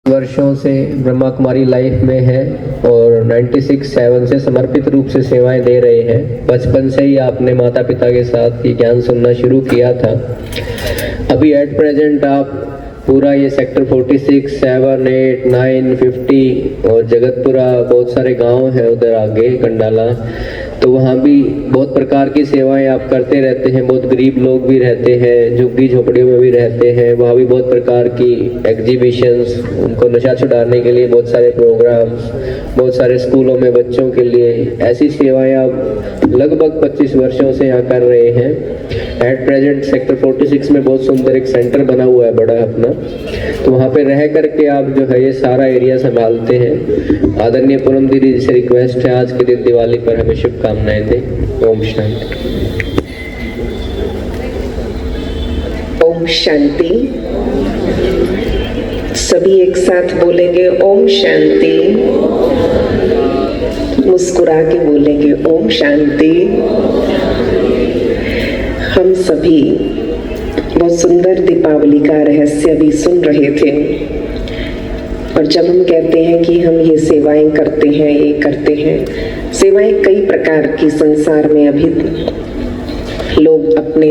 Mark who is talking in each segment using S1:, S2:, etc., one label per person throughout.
S1: वर्षों से ब्रह्मा कुमारी लाइफ में है और 96-7 से समर्पित रूप से सेवाएं दे रहे हैं। बचपन से ही आपने माता पिता के साथ ये ज्ञान सुनना शुरू किया था। अभी एट प्रेजेंट आप पूरा ये सेक्टर 46, 7, 8, 9, 50 और जगतपुरा, बहुत सारे गांव हैं उधर आगे कंडाला, तो वहाँ भी बहुत प्रकार की सेवाएं आप करते रहते हैं। बहुत गरीब लोग भी रहते हैं, झुग्गी झोपड़ियों में भी रहते हैं, वहाँ भी बहुत प्रकार की एग्जीबिशंस, उनको नशा छुड़ाने के लिए बहुत सारे प्रोग्राम्स, बहुत सारे स्कूलों में बच्चों के लिए ऐसी सेवाएं आप लगभग 25 वर्षों से यहाँ कर रहे हैं। एट प्रेजेंट सेक्टर 46 में बहुत सुंदर एक सेंटर बना हुआ है बड़ा अपना, तो वहाँ पे रह करके आप जो है ये सारा एरिया संभालते हैं। आदरणीय पूनम दीदी जी से रिक्वेस्ट है आज के दिन दिवाली पर हमें शुभकामनाएं दें। ओम शांति।
S2: ओम शांति। सभी एक साथ बोलेंगे ओम शांति, मुस्कुरा के बोलेंगे ओम शांति। हम सभी बहुत सुंदर दीपावली का रहस्य भी सुन रहे थे, और जब हम कहते हैं कि हम ये सेवाएं करते हैं, ये करते हैं, सेवाएं कई प्रकार की संसार में अभी लोग अपने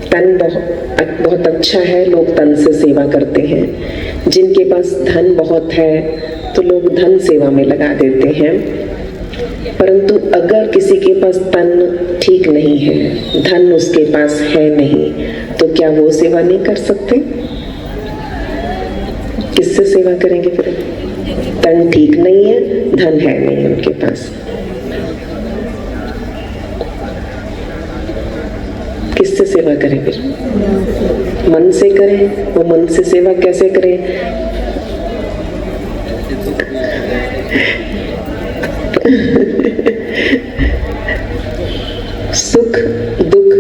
S2: तन बहुत अच्छा है, लोग तन से सेवा करते हैं। जिनके पास धन बहुत है तो लोग धन सेवा में लगा देते हैं, परंतु अगर किसी के पास तन ठीक नहीं है, धन उसके पास है नहीं, तो क्या वो सेवा नहीं कर सकते? किससे सेवा करेंगे फिर? तन ठीक नहीं है, धन है नहीं उनके पास, किससे सेवा करें फिर? मन से करें। वो मन से सेवा कैसे करें? सुख दुख,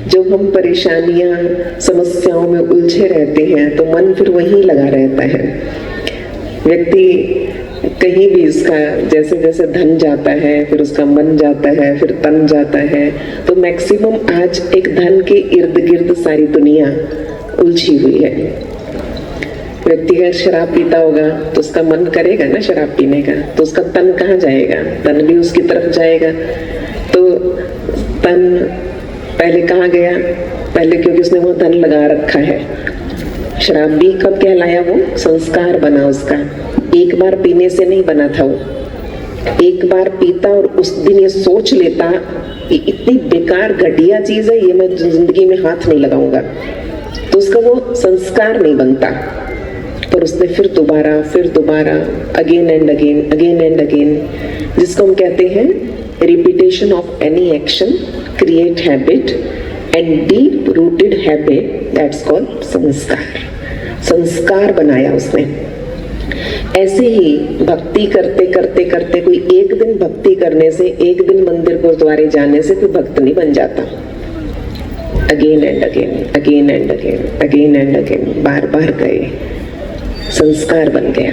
S2: जो हम परेशानियां समस्याओं में उलझे रहते हैं तो मन फिर वहीं लगा रहता है। व्यक्ति कहीं भी उसका जैसे जैसे धन जाता है, फिर उसका मन जाता है, फिर तन जाता है, तो मैक्सिमम आज एक धन के इर्द गिर्द सारी दुनिया उलझी हुई है। व्यक्ति अगर शराब पीता होगा तो उसका मन करेगा ना शराब पीने का, तो उसका तन कहाँ जाएगा? तन भी उसकी तरफ जाएगा। तो तन पहले कहाँ गया? पहले क्योंकि उसने वो धन लगा रखा है। शराब भी कब कहलाया? वो संस्कार बना उसका। एक बार पीने से नहीं बना था वो। एक बार पीता और उस दिन ये सोच लेता कि इतनी बेकार घटिया चीज है, ये मैं जिंदगी में हाथ नहीं लगाऊंगा, तो उसका वो संस्कार नहीं बनता। पर उसने फिर दोबारा अगेन एंड अगेन, जिसको हम कहते हैं repetition of any action create habit, and deep rooted habit that's called संस्कार। संस्कार बनाया उसने। ऐसे ही भक्ति करते करते करते, कोई एक दिन भक्ति करने से, एक दिन मंदिर गुरुद्वारे जाने से कोई भक्त नहीं बन जाता। अगेन एंड अगेन, बार बार गए, संस्कार बन गया।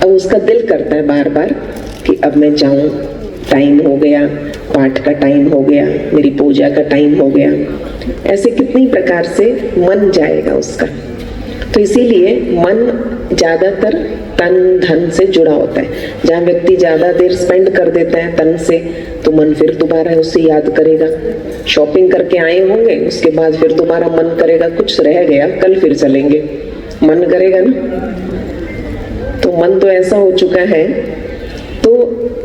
S2: अब उसका दिल करता है बार बार कि अब मैं जाऊं, टाइम हो गया, पाठ का टाइम हो गया, मेरी पूजा का टाइम हो गया। ऐसे कितनी प्रकार से मन जाएगा उसका। तो इसीलिए मन ज्यादातर तन धन से जुड़ा होता है। जहाँ व्यक्ति ज्यादा देर स्पेंड कर देता है तन से, तो मन फिर दोबारा उसे याद करेगा। शॉपिंग करके आए होंगे, उसके बाद फिर दोबारा मन करेगा कुछ रह गया, कल फिर चलेंगे, मन करेगा ना। तो मन तो ऐसा हो चुका है। तो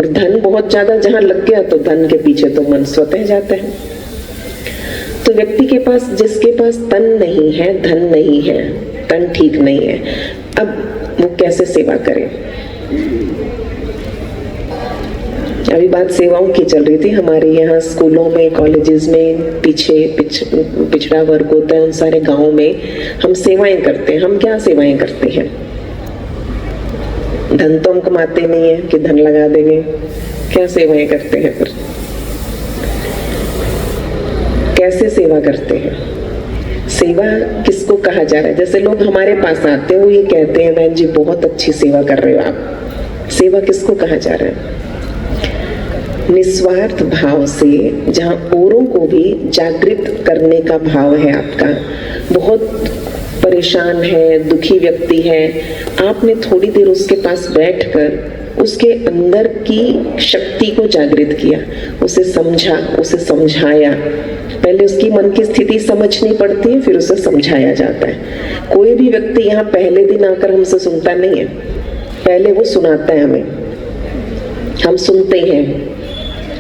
S2: धन बहुत ज्यादा जहाँ लग गया तो धन के पीछे तो मन स्वतः जाता है। तो व्यक्ति के पास, जिसके पास तन नहीं है, धन नहीं है, तन ठीक नहीं है, अब वो कैसे सेवा करे? अभी बात सेवाओं की चल रही थी। हमारे यहाँ स्कूलों में, कॉलेजेस में पिछड़ा वर्ग होता है, उन सारे गाँव में हम सेवाएं करते हैं। हम क्या सेवाएं करते हैं? धन तो हम कमाते नहीं है कि धन लगा देंगे। क्या सेवाएं करते हैं फिर? कैसे सेवा करते हैं? सेवा किसको कहा जा रहा है? जैसे लोग हमारे पास आते हैं, वो ये कहते हैं बहन जी बहुत अच्छी सेवा कर रहे हो आप। सेवा किसको कहा जा रहा है? निस्वार्थ भाव से, जहाँ औरों को भी जागृत करने का भाव है आपका, बहुत परेशान है, दुखी व्यक्ति है, आपने थोड़ी देर उसके पास बैठकर उसके अंदर की शक्ति को जागृत किया, उसे समझा, उसे समझाया। पहले उसकी मन की स्थिति समझनी पड़ती है, फिर उसे समझाया जाता है। कोई भी व्यक्ति यहाँ पहले दिन आकर हमसे सुनता नहीं है, पहले वो सुनाता है हमें। हम सुनते हैं,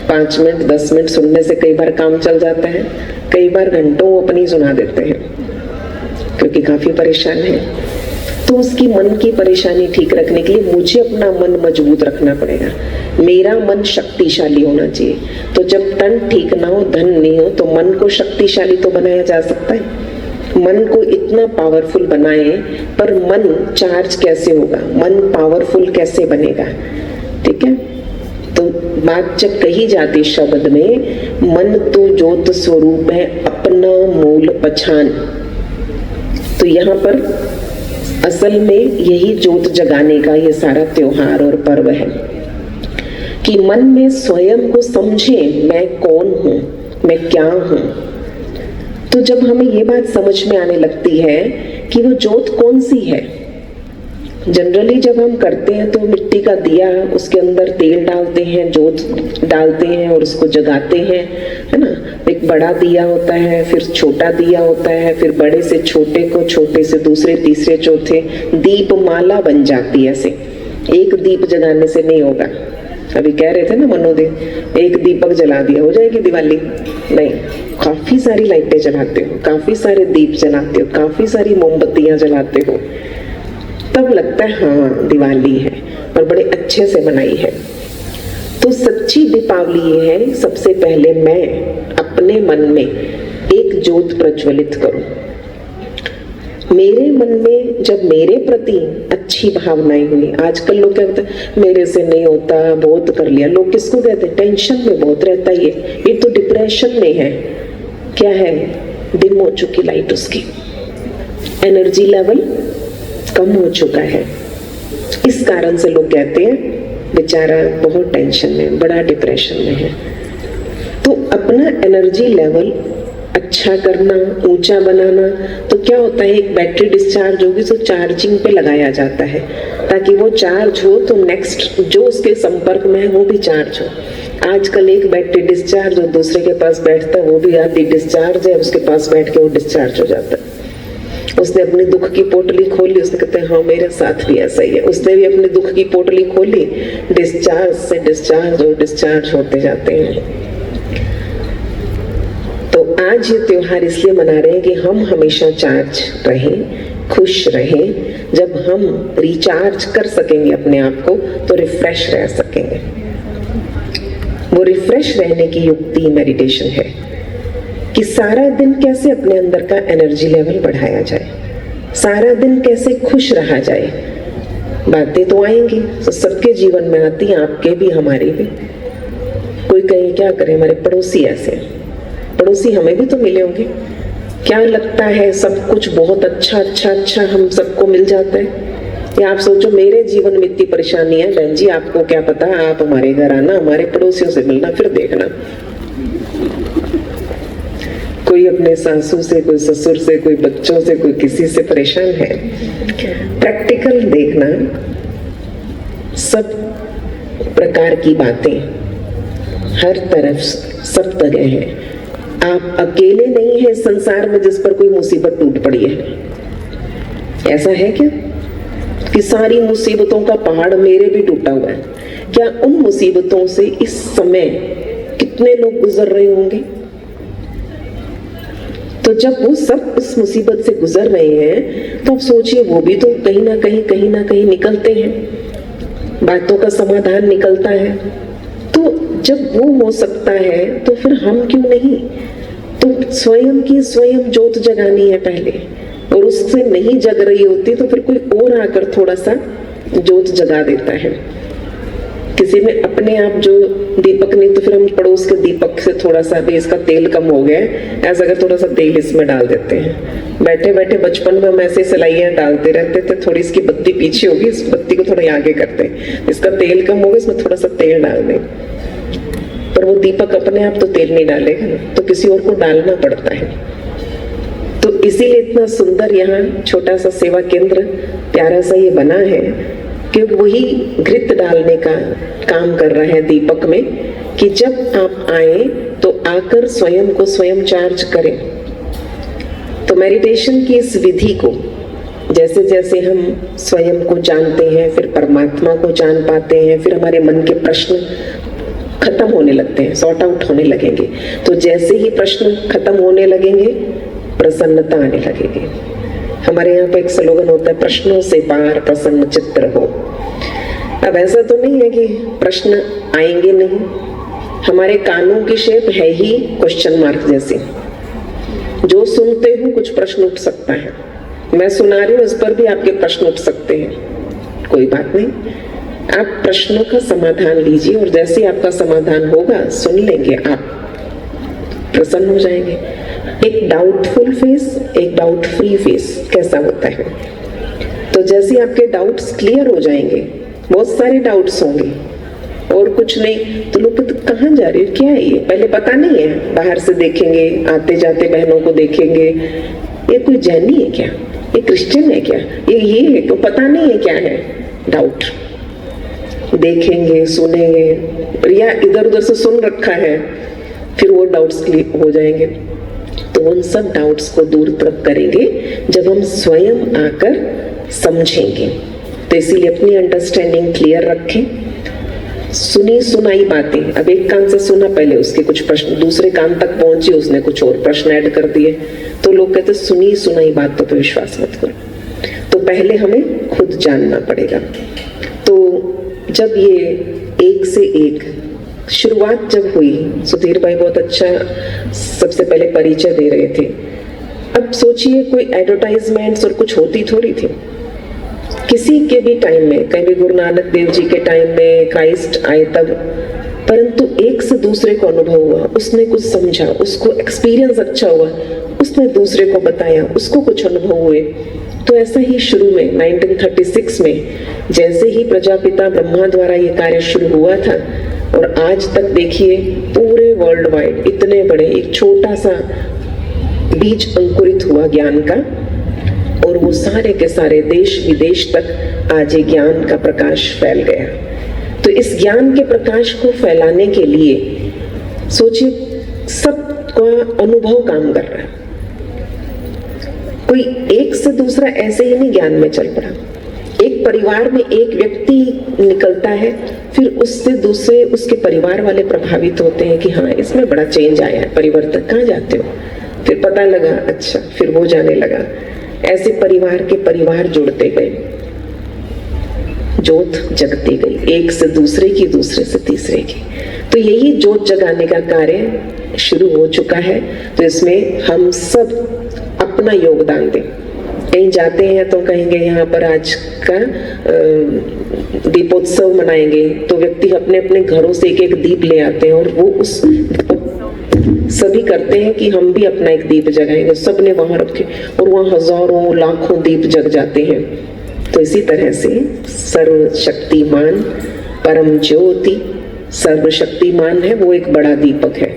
S2: 5 मिनट 10 मिनट सुनने से कई बार काम चल जाता है, कई बार घंटों वो अपनी सुना देते हैं क्योंकि काफी परेशान है। तो उसकी मन की परेशानी ठीक रखने के लिए मुझे अपना मन मजबूत रखना पड़ेगा, मेरा मन शक्तिशाली होना चाहिए। तो जब तन ठीक ना हो, धन नहीं हो, तो मन को शक्तिशाली तो बनाया जा सकता है। मन को इतना पावरफुल बनाए, पर मन चार्ज कैसे होगा, मन पावरफुल कैसे बनेगा? ठीक है, तो बात जब कही जाती शब्द में, मन तो ज्योत स्वरूप है अपना मूल पहचान, तो यहाँ पर असल में यही ज्योत जगाने का ये सारा त्योहार और पर्व है कि मन में स्वयं को समझे, मैं कौन हूं, मैं क्या हूं। तो जब हमें ये बात समझ में आने लगती है कि वो ज्योत कौन सी है, जनरली जब हम करते हैं तो मिट्टी का दिया, उसके अंदर तेल डालते हैं, जोत डालते हैं और उसको जगाते हैं, है ना। एक बड़ा दिया होता है, फिर छोटा दिया होता है, फिर बड़े से छोटे को, छोटे से दूसरे, तीसरे, चौथे, दीप माला बन जाती है। ऐसे एक दीप जगाने से नहीं होगा। अभी कह रहे थे ना मनोदेव, एक दीपक जला दिया हो जाएगी दिवाली? नहीं, काफी सारी लाइटें जलाते हो, काफी सारे दीप जलाते हो, काफी सारी मोमबत्तियां जलाते हो, तब लगता है हाँ दिवाली है, और बड़े अच्छे से मनाई है। तो सच्ची दीपावली ये है, सबसे पहले मैं अपने मन में एक ज्योत प्रज्वलित करूं। मेरे मन में जब मेरे प्रति अच्छी भावनाएं हुई, आजकल लोग क्या कहते हैं, मेरे से नहीं होता, बहुत कर लिया। लोग किसको कहते हैं? टेंशन में बहुत रहता है ये तो डिप्रेशन में है। क्या है? डिम हो चुकी लाइट, उसकी एनर्जी लेवल कम हो चुका है। इस कारण से लोग कहते हैं बेचारा बहुत टेंशन में, बड़ा डिप्रेशन में है। तो अपना एनर्जी लेवल अच्छा करना, ऊंचा बनाना, तो क्या होता है, एक बैटरी डिस्चार्ज होगी तो चार्जिंग पे लगाया जाता है, ताकि वो चार्ज हो तो नेक्स्ट जो उसके संपर्क में है वो भी चार्ज हो। आजकल एक बैटरी डिस्चार्ज और दूसरे के पास बैठता है, वो भी आधी डिस्चार्ज है, उसके पास बैठ के वो डिस्चार्ज हो जाता है। उसने अपनी दुख की पोटली खोली, उसने कहते हैं हाँ मेरे साथ भी ऐसा ही है। उसने भी अपनी दुख की पोटली खोली, डिस्चार्ज से डिस्चार्ज और डिस्चार्ज होते जाते हैं। तो आज ये त्योहार इसलिए मना रहे हैं कि हम हमेशा चार्ज रहें, खुश रहें। जब हम रिचार्ज कर सकेंगे अपने आप को तो रिफ्रेश रह सकेंगे। वो रिफ्रेश रहने की युक्ति मेडिटेशन है कि सारा दिन कैसे अपने अंदर का एनर्जी लेवल बढ़ाया जाए, सारा दिन कैसे खुश रहा जाए। बातें तो आएंगी, तो सबके जीवन में आती हैं, आपके भी हमारे भी। कोई कहे क्या करे, हमारे पड़ोसी ऐसे, पड़ोसी हमें भी तो मिले होंगे। क्या लगता है सब कुछ बहुत अच्छा हम सबको मिल जाता है? या आप सोचो मेरे जीवन में इतनी परेशानी है, बहन जी आपको क्या पता, आप हमारे घर आना, हमारे पड़ोसियों से मिलना, फिर देखना। कोई अपने सासू से, कोई ससुर से, कोई बच्चों से, कोई किसी से परेशान है। प्रैक्टिकल देखना, सब प्रकार की बातें हर तरफ सब जगह है। आप अकेले नहीं हैं संसार में जिस पर कोई मुसीबत टूट पड़ी है। ऐसा है क्या कि सारी मुसीबतों का पहाड़ मेरे भी टूटा हुआ है? क्या उन मुसीबतों से इस समय कितने लोग गुजर रहे होंगे? तो जब वो सब इस मुसीबत से गुजर रहे हैं तो आप सोचिए वो भी तो कहीं ना कहीं निकलते हैं, बातों का समाधान निकलता है। तो जब वो हो सकता है तो फिर हम क्यों नहीं? तो स्वयं की स्वयं ज्योत जगानी है पहले, और उससे नहीं जग रही होती तो फिर कोई और आकर थोड़ा सा ज्योत जगा देता है। किसी में अपने आप जो दीपक नहीं तो फिर हम पड़ोस के दीपक से थोड़ा सा भी इसका तेल कम हो गया है, ऐसा अगर थोड़ा सा तेल इसमें डाल देते हैं। बैठे बैठे बचपन में हम ऐसे सिलाइयाँ डालते रहते थे, थोड़ी इसकी बत्ती पीछे होगी, इस बत्ती को थोड़ा आगे करते हैं, इसका तेल कम होगा, इसमें थोड़ा सा तेल डाल दें। पर वो दीपक अपने आप तो तेल नहीं डालेगा ना, तो किसी और को डालना पड़ता है। तो इसीलिए इतना सुंदर यहाँ छोटा सा सेवा केंद्र प्यारा सा ये बना है कि वही घृत डालने का काम कर रहा है दीपक में, कि जब आप आए तो आकर स्वयं को स्वयं चार्ज करें। तो मेडिटेशन की इस विधि को जैसे जैसे हम स्वयं को जानते हैं, फिर परमात्मा को जान पाते हैं, फिर हमारे मन के प्रश्न खत्म होने लगते हैं, सॉर्ट आउट होने लगेंगे। तो जैसे ही प्रश्न खत्म होने लगेंगे, प्रसन्नता आने लगेगी। हमारे यहाँ पे एक स्लोगन होता है, प्रश्नों से पार प्रसन्न चित्त हो। अब ऐसा तो नहीं है कि प्रश्न आएंगे नहीं, हमारे कानों की शेप है ही क्वेश्चन मार्क जैसी। जो सुनते हो कुछ प्रश्न उठ सकता है, मैं सुना रही हूँ इस पर भी आपके प्रश्न उठ सकते हैं, कोई बात नहीं। आप प्रश्नों का समाधान लीजिए और जैसे आपका समाधान होगा सुन लेंगे, आप प्रसन्न हो जाएंगे। एक डाउटफुल फेस, एक डाउट फ्री फेस कैसा होता है? तो जैसे आपके डाउट्स क्लियर हो जाएंगे, बहुत सारे डाउट्स होंगे और कुछ नहीं तो लोग तो कहाँ जा रहे हो, क्या है ये, पहले पता नहीं है, बाहर से देखेंगे, आते जाते बहनों को देखेंगे, ये कोई जैनी है क्या, ये क्रिश्चियन है क्या, ये है, तो पता नहीं है क्या है। डाउट देखेंगे, सुनेंगे, या इधर उधर से सुन रखा है, फिर वो डाउट्स क्लियर हो जाएंगे। तो उन सब डाउट्स को दूर तब करेंगे जब हम स्वयं आकर समझेंगे। तो इसीलिए अपनी अंडरस्टैंडिंग क्लियर रखें। सुनी सुनाई बातें, अब एक कान से सुना, पहले उसके कुछ प्रश्न दूसरे कान तक पहुंचे, उसने कुछ और प्रश्न ऐड कर दिए, तो लोग कहते सुनी सुनाई बातों पर विश्वास मत करो। तो पहले हमें खुद जानना पड़ेगा। तो जब ये एक से एक शुरुआत जब हुई, सुधीर भाई बहुत अच्छा सबसे पहले परिचय दे रहे थे। अब सोचिए कोई एडवर्टाइजमेंट्स और कुछ होती थोड़ी थी किसी के भी टाइम में, कहीं भी गुरु नानक देव जी के टाइम में, क्राइस्ट आए तब, परंतु एक से दूसरे को अनुभव हुआ, उसने कुछ समझा, उसको एक्सपीरियंस अच्छा हुआ, उसने दूसरे को बताया, उसको कुछ अनुभव हुए। तो ऐसा ही शुरू में 1936 में जैसे ही प्रजापिता ब्रह्मा द्वारा ये कार्य शुरू हुआ था और आज तक देखिए पूरे वर्ल्ड वाइड इतने बड़े एक छोटा सा बीज अंकुरित हुआ ज्ञान का, और वो सारे के सारे देश विदेश तक आज ये ज्ञान का प्रकाश फैल गया। तो इस ज्ञान के प्रकाश को फैलाने के लिए सोचिए सबका अनुभव काम कर रहा है। कोई एक से दूसरा ऐसे ही नहीं ज्ञान में चल पड़ा। एक परिवार में एक व्यक्ति निकलता है, फिर उससे दूसरे उसके परिवार वाले प्रभावित होते हैं कि हाँ इसमें बड़ा चेंज आया है, परिवर्तन। कहाँ जाते हो? फिर पता लगा, अच्छा, फिर वो जाने लगा। ऐसे परिवार के परिवार जुड़ते गए, जोत जगती गई, एक से दूसरे की, दूसरे से तीसरे की। तो यही जोत जगाने का कार्य शुरू हो चुका है। तो इसमें हम सब अपना योगदान दें। कहीं जाते हैं तो कहेंगे यहाँ पर आज का दीपोत्सव मनाएंगे, तो व्यक्ति अपने अपने घरों से एक एक दीप ले आते हैं और वो उस सभी करते हैं कि हम भी अपना एक दीप जगाएंगे, सबने वहां रखे और वहां हजारों लाखों दीप जग जाते हैं। तो इसी तरह से सर्वशक्तिमान परम ज्योति, सर्वशक्तिमान है, वो एक बड़ा दीपक है,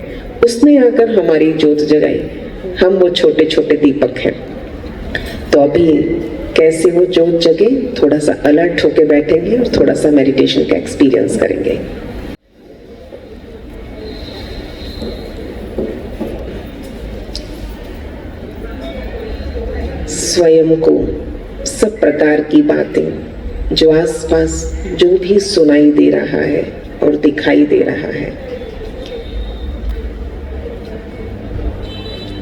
S2: उसने आकर हमारी जोत जगाई, हम वो छोटे छोटे दीपक हैं। तो अभी कैसे वो जोत जगे, थोड़ा सा अलर्ट होके बैठेंगे और थोड़ा सा मेडिटेशन का एक्सपीरियंस करेंगे। स्वयं को सब प्रकार की बातें जो आसपास जो भी सुनाई दे रहा है और दिखाई दे रहा है,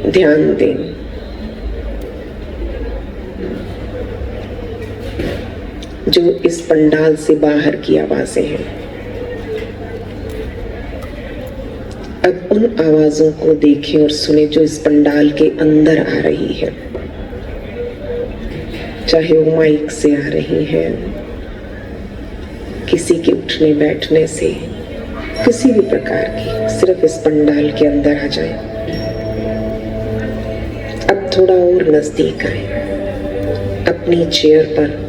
S2: ध्यान दें। जो इस पंडाल से बाहर की आवाजें हैं, अब उन आवाजों को देखें और सुने जो इस पंडाल के अंदर आ रही है, चाहे वो माइक से आ रही है, किसी के उठने बैठने से, किसी भी प्रकार की, सिर्फ इस पंडाल के अंदर आ जाए। अब थोड़ा और नजदीक आए, अपनी चेयर पर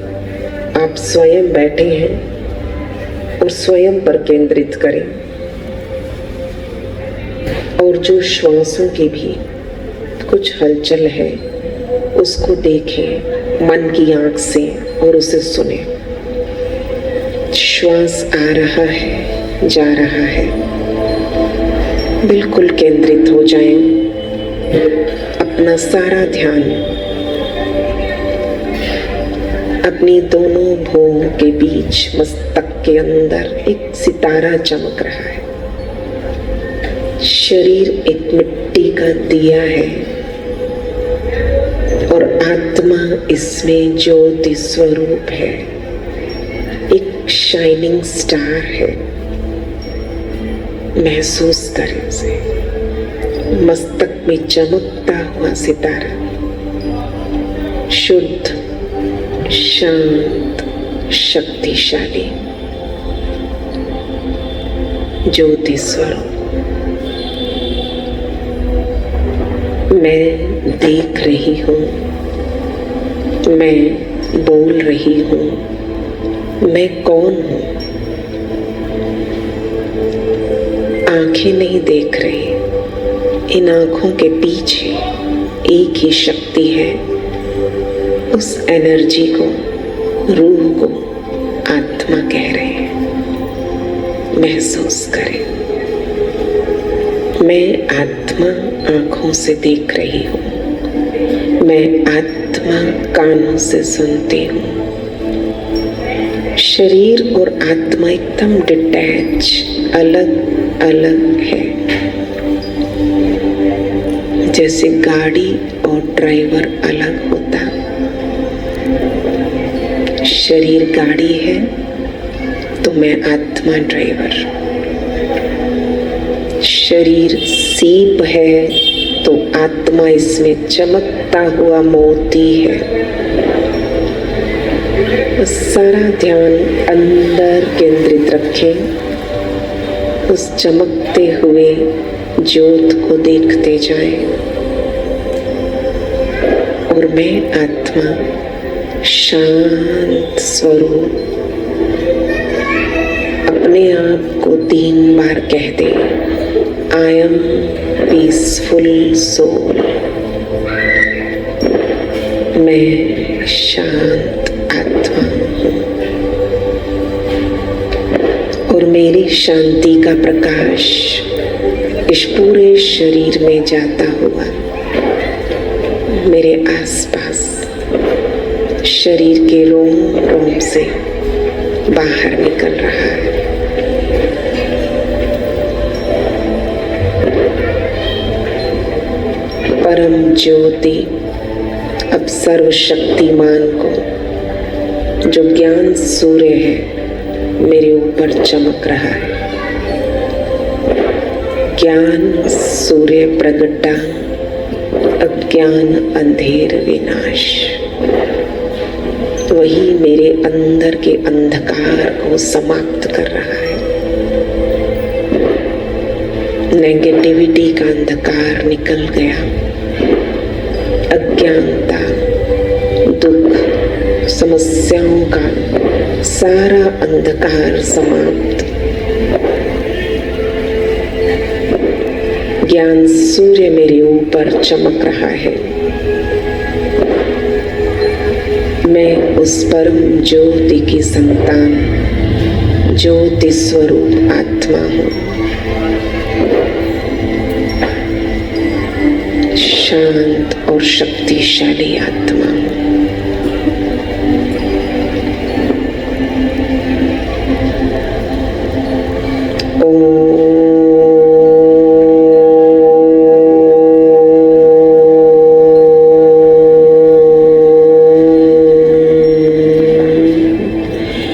S2: आप स्वयं बैठे हैं और स्वयं पर केंद्रित करें, और जो श्वासों की भी कुछ हलचल है उसको देखें मन की आंख से और उसे सुने। श्वास आ रहा है, जा रहा है। बिल्कुल केंद्रित हो जाएं। अपना सारा ध्यान अपनी दोनों भौहों के बीच मस्तक के अंदर एक सितारा चमक रहा है। शरीर एक मिट्टी का दिया है और आत्मा इसमें ज्योति स्वरूप है, एक शाइनिंग स्टार है। महसूस करें उसे, मस्तक में चमकता हुआ सितारा, शुद्ध, शांत, शक्तिशाली ज्योति स्वरूप। मैं देख रही हूँ, मैं बोल रही हूँ, मैं कौन हूँ? आंखें नहीं देख रही, इन आंखों के पीछे एक ही शक्ति है। उस एनर्जी को, रूह को आत्मा कह रहे हैं। महसूस करें, मैं आत्मा आंखों से देख रही हूँ, मैं आत्मा कानों से सुनती हूँ। शरीर और आत्मा एकदम डिटैच, अलग अलग है। जैसे गाड़ी और ड्राइवर अलग होता। शरीर गाड़ी है तो मैं आत्मा ड्राइवर। शरीर सीप है तो आत्मा इसमें चमकता हुआ मोती है। सारा ध्यान अंदर केंद्रित रखें, उस चमकते हुए ज्योत को देखते जाएं। और मैं आत्मा शांत स्वरूप अपने आप को 3 बार कह दे, आई एम पीसफुल सोल। मैं शांत आत्मा हूँ और मेरी शांति का प्रकाश इस पूरे शरीर में जाता हुआ मेरे आसपास शरीर के रोम रोम से बाहर निकल रहा है। परम ज्योति अब सर्वशक्तिमान को, जो ज्ञान सूर्य है, मेरे ऊपर चमक रहा है। ज्ञान सूर्य प्रगटा, अज्ञान अंधेर विनाश। वही मेरे अंदर के अंधकार को समाप्त कर रहा है। नेगेटिविटी का अंधकार निकल गया। अज्ञानता, दुख, समस्याओं का सारा अंधकार समाप्त। ज्ञान सूर्य मेरे ऊपर चमक रहा है। मैं उस परम ज्योति की संतान, ज्योति स्वरूप आत्मा हूँ। शांत और शक्तिशाली आत्मा हूँ।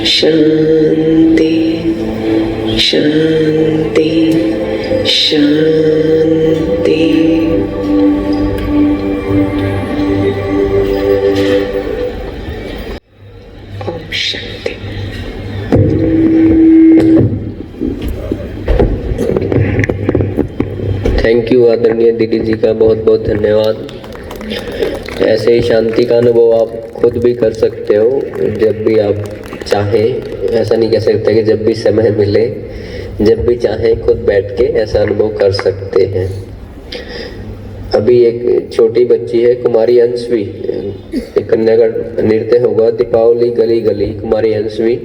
S2: शांति शांति शांति। ओम शांति।
S1: थैंक यू आदरणीय दीदी जी का बहुत बहुत धन्यवाद। ऐसे ही शांति का अनुभव आप खुद भी कर सकते हो जब भी आप चाहें। ऐसा नहीं कह सकते कि जब भी समय मिले, जब भी चाहें खुद बैठ के ऐसा अनुभव कर सकते हैं। अभी एक छोटी बच्ची है कुमारी अंशवी, एक कन्या का नृत्य होगा दीपावली गली गली, कुमारी अंशवी।